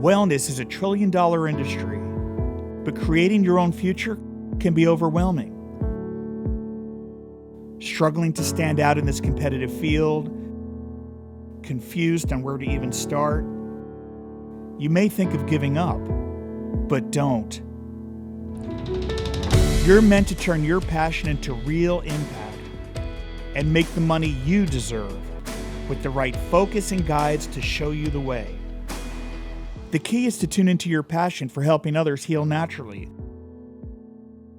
Wellness is a $1 trillion industry, but creating your own future can be overwhelming. Struggling to stand out in this competitive field, confused on where to even start. You may think of giving up, but don't. You're meant to turn your passion into real impact and make the money you deserve with the right focus and guides to show you the way. The key is to tune into your passion for helping others heal naturally,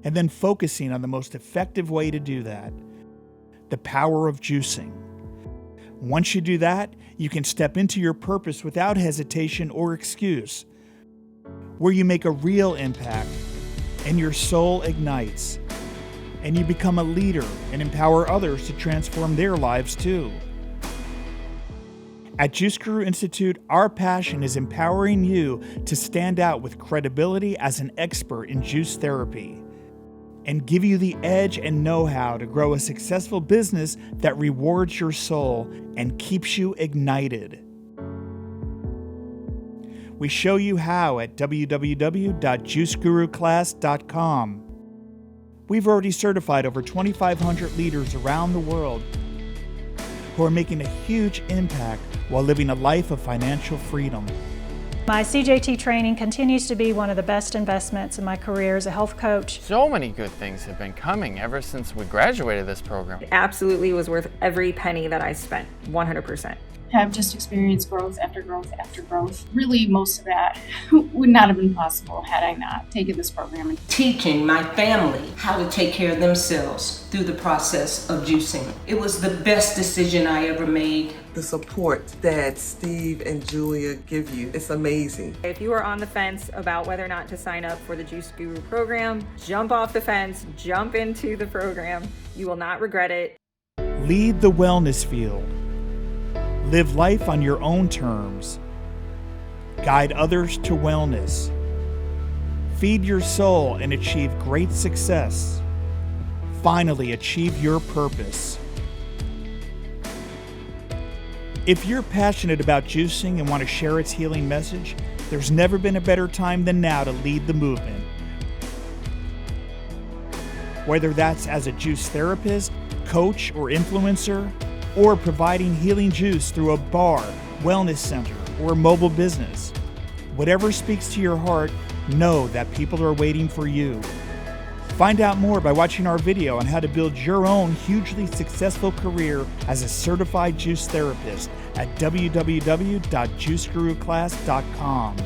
and then focusing on the most effective way to do that, the power of juicing. Once you do that, you can step into your purpose without hesitation or excuse, where you make a real impact and your soul ignites, and you become a leader and empower others to transform their lives too. At Juice Guru Institute, our passion is empowering you to stand out with credibility as an expert in juice therapy and give you the edge and know-how to grow a successful business that rewards your soul and keeps you ignited. We show you how at www.juiceguruclass.com. We've already certified over 2,500 leaders around the world who are making a huge impact while living a life of financial freedom. My CJT training continues to be one of the best investments in my career as a health coach. So many good things have been coming ever since we graduated this program. It absolutely was worth every penny that I spent, 100%. Have just experienced growth after growth after growth. Really, most of that would not have been possible had I not taken this program. Teaching my family how to take care of themselves through the process of juicing. It was the best decision I ever made. The support that Steve and Julia give you, it's amazing. If you are on the fence about whether or not to sign up for the Juice Guru program, jump off the fence, jump into the program. You will not regret it. Lead the wellness field. Live life on your own terms. Guide others to wellness. Feed your soul and achieve great success. Finally, achieve your purpose. If you're passionate about juicing and want to share its healing message, there's never been a better time than now to lead the movement. Whether that's as a juice therapist, coach, or influencer, or providing healing juice through a bar, wellness center, or mobile business. Whatever speaks to your heart, know that people are waiting for you. Find out more by watching our video on how to build your own hugely successful career as a certified juice therapist at www.juiceguruclass.com.